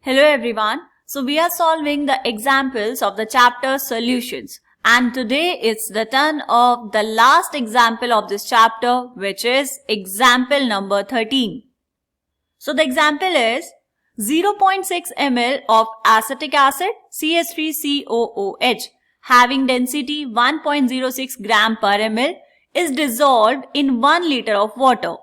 Hello everyone. So we are solving the examples of the chapter solutions. And today it's the turn of the last example of this chapter, which is example number 13. So the example is 0.6 ml of acetic acid CH3COOH having density 1.06 gram per ml is dissolved in 1 liter of water.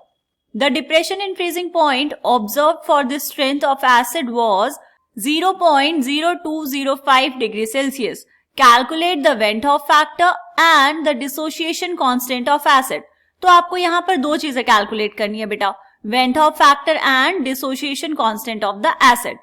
The depression in freezing point observed for the strength of acid was 0.0205 degree Celsius. Calculate the Vent-Hoff factor and the dissociation constant of acid. तो आपको यहाँ पर दो चीजें calculate करनी है बेटा, Vent-Hoff factor and dissociation constant of the acid.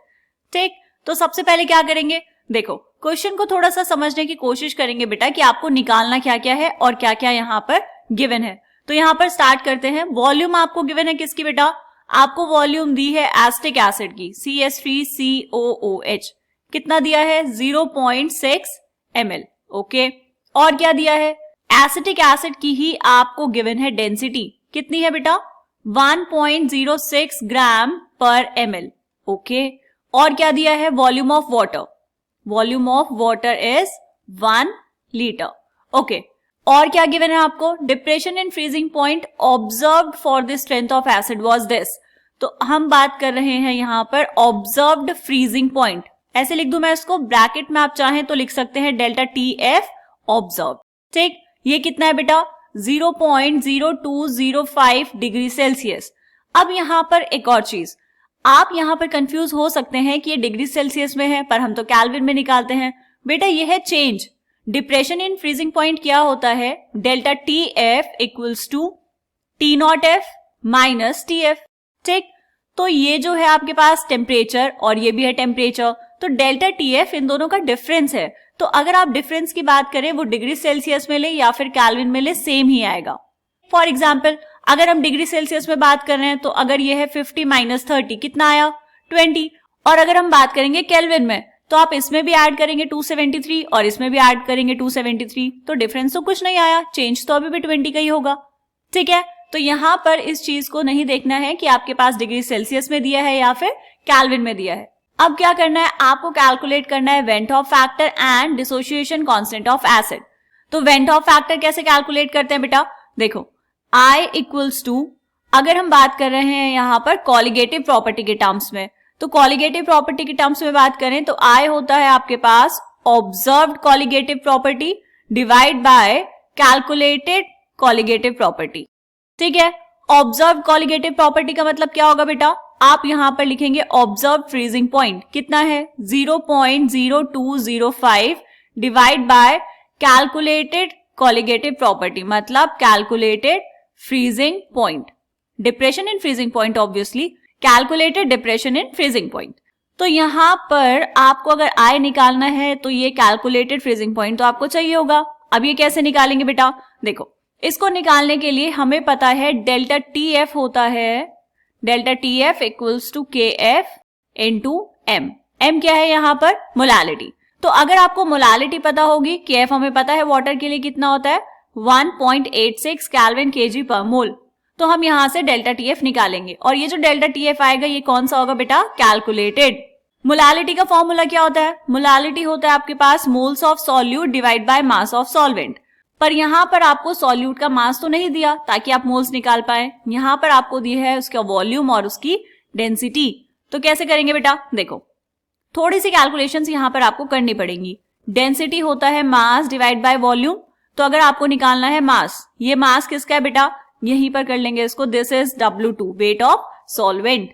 ठीक, तो सबसे पहले क्या करेंगे, देखो क्वेश्चन को थोड़ा सा समझने की कोशिश करेंगे बेटा कि आपको निकालना क्या क्या है और क्या क्या यहाँ पर गिवन है. तो यहाँ पर स्टार्ट करते हैं. वॉल्यूम आपको गिवन है किसकी बेटा, आपको वॉल्यूम दी है एसिटिक एसिड की CH3COOH. कितना दिया है 0.6 ml. ओके, और क्या दिया है, एसिटिक एसिड की ही आपको गिवन है डेंसिटी. कितनी है बेटा 1.06 ग्राम पर ml. ओके, और क्या दिया है volume of water. Volume of water is 1 litre. Okay, और क्या गिवन है आपको, depression in freezing point observed for the strength of acid was this. तो हम बात कर रहे हैं यहाँ पर ऑब्जर्व्ड फ्रीजिंग पॉइंट. ऐसे लिख दूं मैं इसको, ब्रैकेट में आप चाहें तो लिख सकते हैं डेल्टा TF ऑब्जर्व. ठीक, ये कितना है बेटा 0.0205 डिग्री सेल्सियस. अब यहाँ पर एक और चीज, आप यहाँ पर कंफ्यूज हो सकते हैं कि ये डिग्री सेल्सियस में है पर हम तो केल्विन में निकालते हैं. बेटा ये है change. Depression in freezing point क्या होता है, delta TF equals to T0F minus TF. ठीक, तो ये जो है आपके पास टेम्परेचर और ये भी है टेम्परेचर, तो डेल्टा TF इन दोनों का डिफरेंस है. तो अगर आप डिफरेंस की बात करें वो डिग्री सेल्सियस में ले या फिर केल्विन में ले, सेम ही आएगा. फॉर एग्जाम्पल अगर हम डिग्री सेल्सियस में बात कर रहे हैं तो अगर ये है 50 माइनस 30 कितना आया 20. और अगर हम बात करेंगे केल्विन में तो आप इसमें भी ऐड करेंगे 273 और इसमें भी ऐड करेंगे 273, तो डिफरेंस तो कुछ नहीं आया, चेंज तो अभी भी 20 का ही होगा. ठीक है, तो यहाँ पर इस चीज को नहीं देखना है कि आपके पास डिग्री सेल्सियस में दिया है या फिर केल्विन में दिया है. अब क्या करना है, आपको कैलकुलेट करना है Vent-Hoff factor and dissociation constant of acid. तो Vent-Hoff फैक्टर कैसे कैलकुलेट करते हैं बेटा, देखो I इक्वल्स टू, अगर हम बात कर रहे हैं यहाँ पर कॉलिगेटिव प्रॉपर्टी के टर्म्स में, तो कॉलिगेटिव प्रॉपर्टी के टर्म्स में बात करें तो I होता है आपके पास observed colligative property divide by calculated colligative property. ठीक है, ऑब्जर्व कॉलिगेटिव प्रॉपर्टी का मतलब क्या होगा बेटा, आप यहां पर लिखेंगे ऑब्जर्व फ्रीजिंग पॉइंट कितना है 0.0205 divide by calculated colligative property, मतलब calculated freezing point. Depression in freezing point, obviously calculated depression in freezing point. तो यहां पर आपको अगर I निकालना है तो ये कैलकुलेटेड फ्रीजिंग पॉइंट तो आपको चाहिए होगा. अब ये कैसे निकालेंगे बेटा, देखो इसको निकालने के लिए हमें पता है डेल्टा TF होता है, delta TF equals to KF into M. M क्या है यहाँ पर, मोलालिटी. तो अगर आपको मोलालिटी पता होगी, KF हमें पता है वाटर के लिए कितना होता है 1.86 केल्विन kg पर मोल, तो हम यहाँ से डेल्टा TF निकालेंगे. और ये जो डेल्टा TF आएगा ये कौन सा होगा बेटा, कैलकुलेटेड. मोलालिटी का फॉर्मूला क्या होता है, मोलालिटी होता है आपके पास moles of solute divide by mass of solvent. पर यहाँ पर आपको सॉल्यूट का मास तो नहीं दिया ताकि आप मोल्स निकाल पाए, यहाँ पर आपको दिया है उसका वॉल्यूम और उसकी डेंसिटी. तो कैसे करेंगे बेटा, देखो थोड़ी सी कैलकुलेशंस यहाँ पर आपको करनी पड़ेंगी. डेंसिटी होता है मास डिवाइड बाय वॉल्यूम, तो अगर आपको निकालना है मास, ये मास किसका है बेटा, यहीं पर कर लेंगे इसको, this is W2 weight of solvent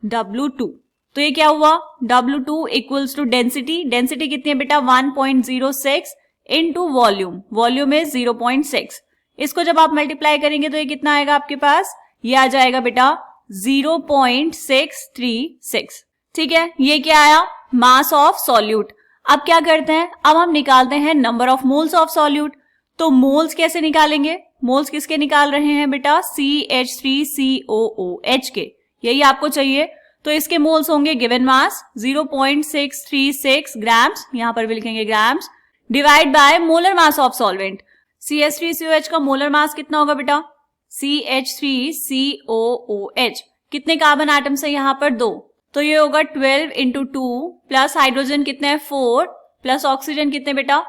W2. तो ये क्या हुआ W2 equals to density. Density कितनी है बेटा 1.06 इनटू वॉल्यूम, वॉल्यूम इज 0.6. इसको जब आप मल्टीप्लाई करेंगे तो ये कितना आएगा आपके पास, ये आ जाएगा बेटा 0.636. ठीक है, ये क्या आया मास ऑफ सॉल्यूट. अब क्या करते हैं, अब हम निकालते हैं number of moles of solute. तो मोल्स कैसे निकालेंगे, मोल्स किसके निकाल रहे हैं बेटा CH3COOH के, यही आपको चाहिए. तो इसके मोल्स होंगे गिवन मास 0.636 ग्राम्स, यहां पर भी लिखेंगे grams, divide by molar mass of solvent. CH3COH का मोलर मास कितना होगा बेटा, CH3COOH कितने कार्बन एटम्स है यहाँ पर 2, तो ये होगा 12 इंटू 2 प्लस हाइड्रोजन कितने हैं 4 प्लस ऑक्सीजन कितने बेटा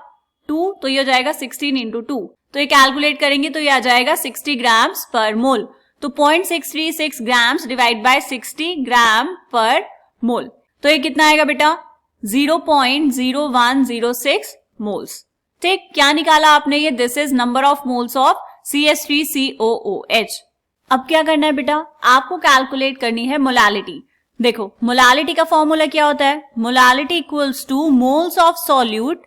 2, तो ये हो जाएगा 16 इंटू 2। तो ये कैलकुलेट करेंगे तो ये आ जाएगा 60 ग्राम्स पर मोल। तो 0.636 ग्राम्स डिवाइड बाय 60 ग्राम पर मोल, तो ये कितना आएगा बेटा 0.0106 मोल्स। ठीक, क्या निकाला आपने ये, this is number of moles of CH3COOH। अब क्या करना है बेटा, आपको कैलकुलेट करनी है मोलालिटी। देखो मोलालिटी का फॉर्मूला क्या होता है, molality equals two moles of solute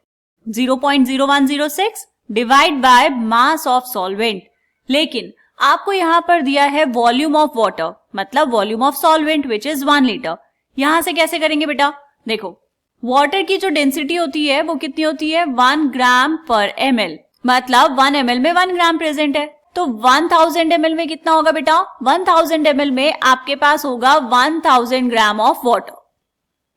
0.0106 divide by mass of solvent. लेकिन आपको यहां पर दिया है वॉल्यूम ऑफ वाटर, मतलब volume of solvent which is 1 litre. यहां से कैसे करेंगे बेटा, देखो वाटर की जो डेंसिटी होती है वो कितनी होती है 1 ग्राम पर ml, मतलब 1 ml में 1 ग्राम प्रेजेंट है। तो 1000 ml में कितना होगा बेटा, 1000 ml में आपके पास होगा 1000 ग्राम ऑफ वाटर।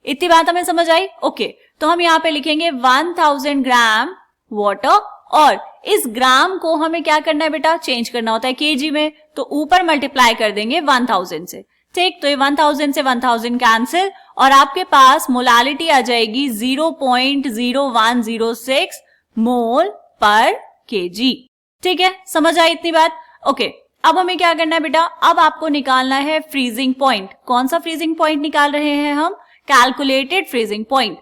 इतनी बात हमें समझ आई? ओके, तो हम यहाँ पे लिखेंगे 1000 ग्राम वाटर, और इस ग्राम को हमें क्या करना है बेटा, चेंज करना होता है केजी में, तो ऊपर मल्टीप्लाई कर देंगे 1000 से। ठीक, तो ये 1000 से 1000 कैंसिल, और आपके पास मोलालिटी आ जाएगी 0.0106 मोल पर केजी। ठीक है, समझ आई इतनी बात? ओके, अब हमें क्या करना है बेटा, अब आपको निकालना है फ्रीजिंग पॉइंट। कौन सा फ्रीजिंग पॉइंट निकाल रहे हैं हम, कैलकुलेटेड फ्रीजिंग पॉइंट।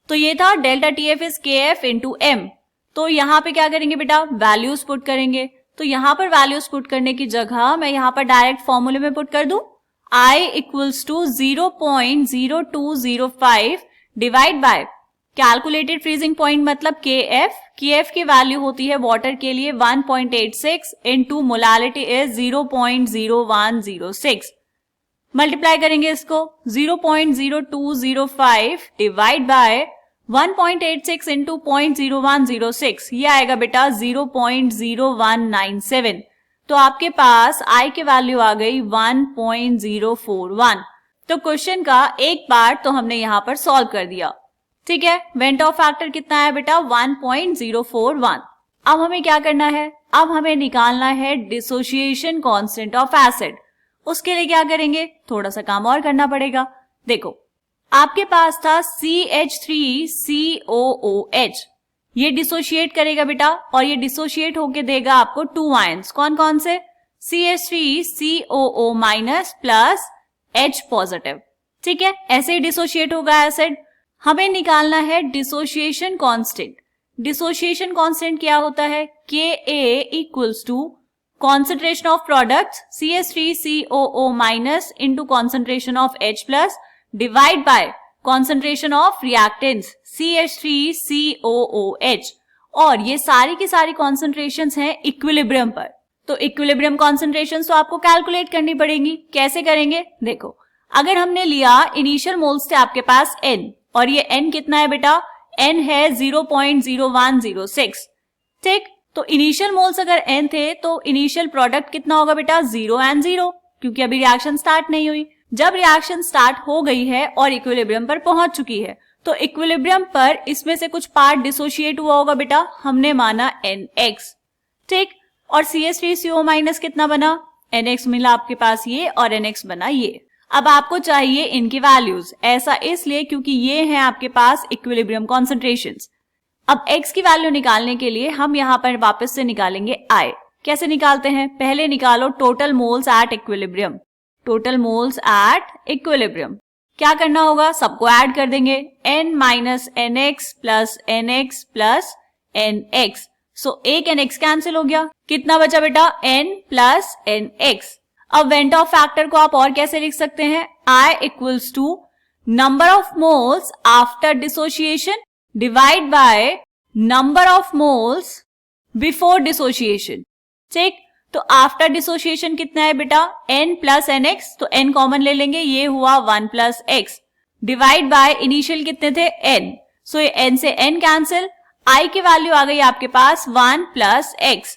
तो ये था delta TF is KF into M। तो यहाँ पे क्या करेंगे बेटा, वैल्यूज पुट करेंगे। तो यहाँ पर वैल्यूज पुट करने की जगह मैं यहाँ पर डायरेक्ट फॉर्मूले में पुट कर दूं, I equals to 0.0205 divide by calculated freezing point मतलब KF की वैल्यू होती है वाटर के लिए 1.86 इनटू मोलालिटी इज 0.0106। मल्टीप्लाई करेंगे इसको, 0.0205 डिवाइड बाय 1.86 इंटू 0.0106, ये आएगा बेटा 0.0197। तो आपके पास I की वैल्यू आ गई 1.041। तो क्वेश्चन का एक पार्ट तो हमने यहाँ पर सॉल्व कर दिया। ठीक है, वेंट ऑफ फैक्टर कितना है बेटा 1.041। अब हमें क्या करना है, अब हमें निकालना है डिसोसिएशन कांस्टेंट ऑफ एसिड। उसके लिए क्या करेंगे, थोड़ा सा काम और करना पड़ेगा। देखो आपके पास था CH3COOH, ये डिसोशिएट करेगा बेटा, और ये डिसोशिएट होके देगा आपको 2 आयंस। कौन कौन से, CH3COO minus plus H positive. ठीक है, ऐसे ही डिसोशिएट होगा एसिड। हमें निकालना है डिसोशिएशन कांस्टेंट। डिसोशिएशन कांस्टेंट क्या होता है, Ka equals to concentration of products CH3COO minus into concentration of H plus divide by concentration of reactants CH3COOH। और ये सारी की सारी कॉन्सेंट्रेशंस हैं इक्विलिब्रियम पर। तो इक्विलिब्रियम कॉन्सेंट्रेशंस तो आपको कैलकुलेट करनी पड़ेगी। कैसे करेंगे, देखो अगर हमने लिया इनिशियल मोल्स थे आपके पास N, और ये N कितना है बेटा, N है 0.0106। ठीक, तो इनिशियल मोल्स अगर N थे तो इनिशियल प्रोडक्ट कितना होगा बेटा 0 and 0, क्योंकि अभी रिएक्शन स्टार्ट नहीं हुई। जब रिएक्शन स्टार्ट हो गई है और इक्विलिब्रियम पर पहुंच चुकी है, तो इक्विलिब्रियम पर इसमें से कुछ पार्ट डिसोशिएट हुआ होगा बेटा, हमने माना NX। ठीक, और CH3CO माइनस कितना बना, NX मिला आपके पास ये, और NX बना ये। अब आपको चाहिए इनकी वैल्यूज, ऐसा इसलिए क्योंकि ये हैं आपके पास इक्विलिब्रियम कॉन्सेंट्रेशंस। अब X की वैल्यू निकालने के लिए हम यहाँ पर वापस से निकालेंगे I। कैसे निकालते हैं, पहले निकालो total moles at equilibrium. Total moles at equilibrium क्या करना होगा, सबको ऐड कर देंगे, N minus NX plus NX plus NX। So एक NX कैंसिल हो गया, कितना बचा बेटा N प्लस NX। अब वेंट ऑफ फैक्टर को आप और कैसे लिख सकते हैं, I equals to number of moles after dissociation divide by number of moles before dissociation. ठीक, तो आफ्टर डिसोशिएशन कितना है बेटा N प्लस NX, तो N कॉमन ले लेंगे, ये हुआ 1 plus X divide by initial कितने थे N, सो ये N से N कैंसिल, I की वैल्यू आ गई आपके पास 1 प्लस X,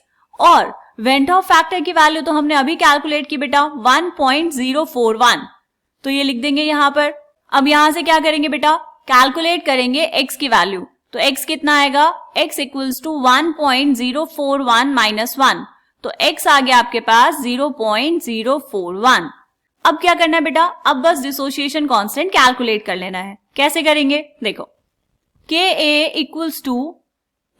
और वेंट ऑफ फैक्टर की वैल्यू तो हमने अभी कैलकुलेट की बेटा 1.041, तो ये लिख देंगे यहां पर। अब यहां से क्या करेंगे बेटा, कैलकुलेट करेंगे X की वैल्यू, तो X कितना आएगा, X इक्वल्स टू 1.041 माइनस 1, तो X आ गया आपके पास 0.041। अब क्या करना है बेटा, अब बस डिसोसिएशन कांस्टेंट कैलकुलेट कर लेना है। कैसे करेंगे, देखो Ka इक्वल्स टू,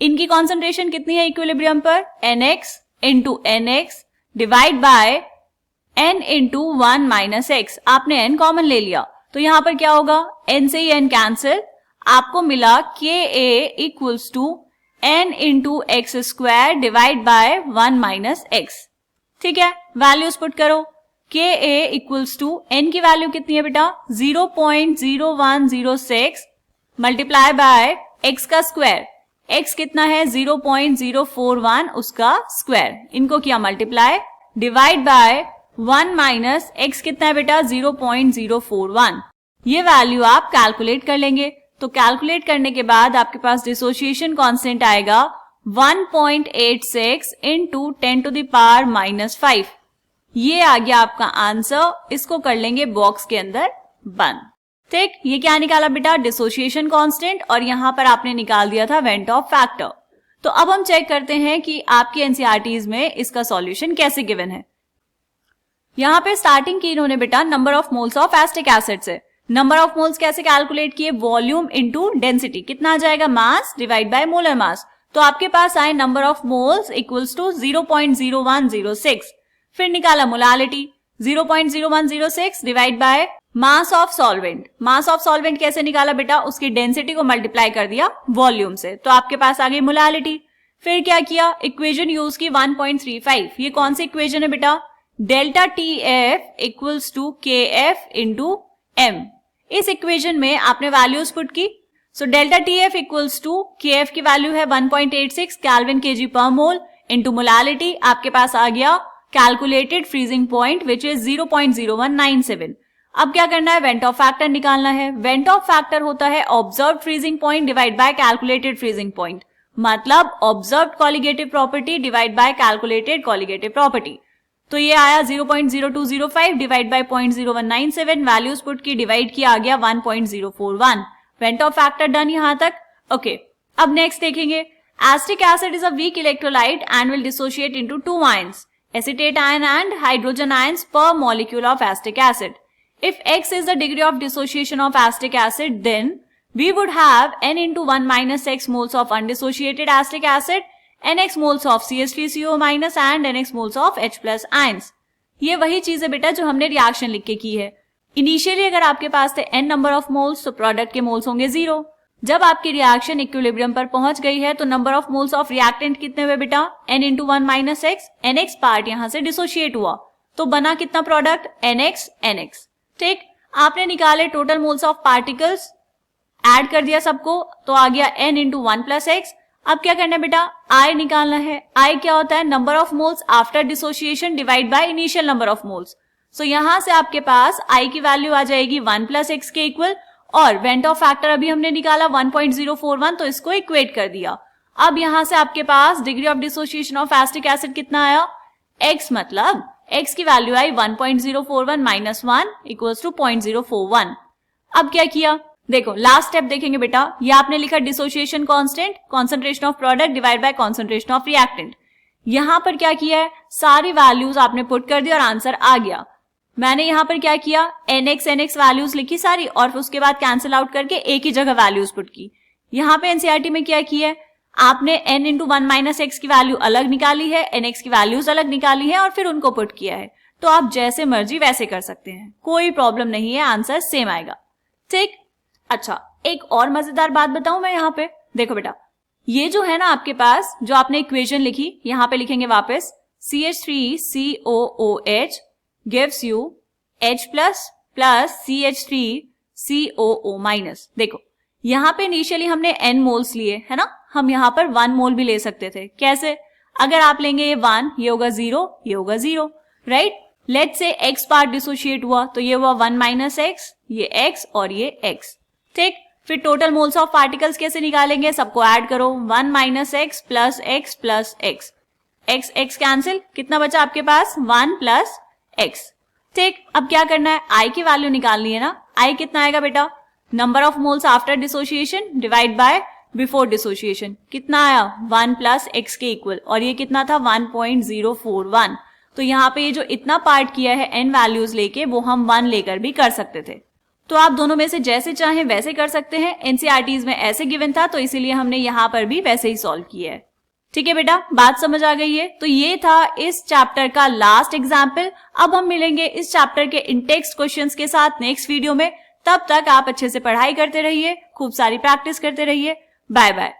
इनकी कॉन्सेंट्रेशन कितनी है इक्विलिब्रियम पर, nx into nx divide by n into 1 minus x। आपने n कॉमन ले लिया तो यहां पर क्या होगा, n से ही n कैंसिल, आपको मिला Ka equals to n into x square divide by 1 minus x। ठीक है, वैल्यूज पुट करो। Ka इक्वल्स टू, n की वैल्यू कितनी है बेटा 0.0106 मल्टीप्लाई बाय x का स्क्वायर, x कितना है 0.041 उसका स्क्वायर, इनको किया multiply divide by 1 minus x कितना है बेटा 0.041। ये वैल्यू आप कैलकुलेट कर लेंगे। तो कैलकुलेट करने के बाद आपके पास डिसोसिएशन कांस्टेंट आएगा 1.86 into 10 to the power minus 5। ये आ गया आपका आंसर, इसको कर लेंगे बॉक्स के अंदर बंद। ठीक, ये क्या निकाला बेटा, डिसोसिएशन कांस्टेंट, और यहां पर आपने निकाल दिया था वेंट ऑफ फैक्टर। तो अब हम चेक करते हैं कि आपके एनसीईआरटीज में इसका सॉल्यूशन कैसे गिवन है। यहां पे स्टार्टिंग की इन्होंने बेटा number of moles of acetic acid से। नंबर ऑफ मोल्स कैसे कैलकुलेट किए, वॉल्यूम इनटू डेंसिटी, कितना आ जाएगा mass divide by molar mass. तो आपके पास आए number of moles equals to 0.0106। फिर निकाला molality 0.0106 divide by mass of solvent. Mass of solvent कैसे निकाला बेटा, उसकी डेंसिटी को मल्टीप्लाई कर दिया वॉल्यूम से, तो आपके पास आ गई मोलालिटी। फिर क्या किया, इक्वेशन यूज की 1.35। ये कौन सी इक्वेशन है बेटा, delta TF equals to KF into M। इस इक्वेशन में आपने वैल्यूज पुट की। So delta TF equals to KF की वैल्यू है 1.86 केल्विन kg पर मोल इंटू मोलालिटी, आपके पास आ गया calculated freezing point which is 0.0197। अब क्या करना है, वेंट ऑफ फैक्टर निकालना है। वेंट ऑफ फैक्टर होता है observe freezing point divide by calculated freezing point, मतलब observe colligative property divide by calculated colligative property. तो ये आया 0.0205 डिवाइड बाय 0.0197, वैल्यूज पुट की, डिवाइड किया, आ गया 1.041। वेंट ऑफ फैक्टर डन यहां तक। ओके, अब नेक्स्ट देखेंगे। Acetic acid is a weak electrolyte and will dissociate into 2 ions, acetate ion and hydrogen ions per molecule of acetic acid. If X is the degree of dissociation of acetic acid, then we would have N into 1 minus X moles of undissociated acetic acid, NX moles of CH3CO minus and NX moles of H plus ions. ये वही चीज है बेटा जो हमने reaction लिख के की है। इनिशियली अगर आपके पास थे n नंबर ऑफ मोल्स तो प्रोडक्ट के मोल्स होंगे 0। जब आपकी रिएक्शन इक्विलिब्रियम पर पहुंच गई है तो number of moles of reactant कितने हुए बेटा, n into 1 minus x, NX part यहां से डिसोशिएट हुआ तो बना कितना प्रोडक्ट, NX NX। ठीक, आपने निकाले total moles of particles, add कर दिया सबको तो आ गया n इंटू 1 प्लस एक्स। अब क्या करना है बेटा, I निकालना है। I क्या होता है, number of moles after dissociation divide by initial number of moles. So यहां से आपके पास I की वैल्यू आ जाएगी 1 प्लस एक्स के इक्वल, और वेंट ऑफ फैक्टर अभी हमने निकाला 1.041 तो इसको इक्वेट कर दिया। अब यहां से आपके पास degree of dissociation of acetic acid कितना आया, x, मतलब x की वैल्यू आई 1.041 माइनस 1 इक्वल्स टू 0.041। अब क्या किया, देखो लास्ट स्टेप देखेंगे बेटा। ये आपने लिखा dissociation constant, concentration of product divide by concentration of reactant. यहां पर क्या किया है, सारी वैल्यूज आपने पुट कर दी और आंसर आ गया। मैंने यहां पर क्या किया, NX वैल्यूज लिखी सारी और उसके बाद कैंसिल आउट करके एक ही जगह वैल्यूज पुट की। यहां पे एनसीईआरटी में क्या किया है, आपने n इंटू 1 माइनस एक्स की वैल्यू अलग निकाली है, NX की वैल्यूज अलग निकाली है और फिर उनको पुट किया है। तो आप जैसे मर्जी वैसे कर सकते हैं, कोई प्रॉब्लम नहीं है, आंसर सेम आएगा। ठीक, अच्छा एक और मजेदार बात बताऊं मैं यहाँ पे, देखो बेटा ये जो है ना आपके पास जो आपने इक्वेशन लिखी, यहाँ पे लिखेंगे वापस CH3COOH gives you H plus plus CH3COO minus। देखो यहाँ पे इनिशियली हमने n मोल्स लिए है ना, हम यहाँ पर 1 मोल भी ले सकते थे। कैसे, अगर आप लेंगे ये 1, ये होगा 0, ये होगा 0, right. Let's say x part dissociate हुआ तो ये हुआ 1 माइनस एक्स, ये x और ये x। ठीक, फिर टोटल मोल्स ऑफ पार्टिकल्स कैसे निकालेंगे, सबको ऐड करो, 1 minus x plus x plus x, x x cancel, कितना बचा आपके पास 1 प्लस एक्स। ठीक, अब क्या करना है, I की वैल्यू निकालनी है ना। I कितना आएगा बेटा, number of moles after dissociation divide bye before dissociation, कितना आया 1 प्लस एक्स के इक्वल, और ये कितना था 1.041। तो यहाँ पे ये जो इतना पार्ट किया है n वैल्यूज लेके, वो हम 1 लेकर भी कर सकते थे। तो आप दोनों में से जैसे चाहें वैसे कर सकते हैं। एनसीईआरटीज में ऐसे गिवन था तो इसीलिए हमने यहाँ पर भी वैसे ही सॉल्व किया है। ठीक है बेटा, बात समझ आ गई है। तो ये था इस चैप्टर का लास्ट एग्जाम्पल। अब हम मिलेंगे इस चैप्टर के इन टेक्स्ट क्वेश्चंस के साथ नेक्स्ट वीडियो में। तब तक आप अच्छे से पढ़ाई करते रहिए, खूब सारी प्रैक्टिस करते रहिए। Bye bye.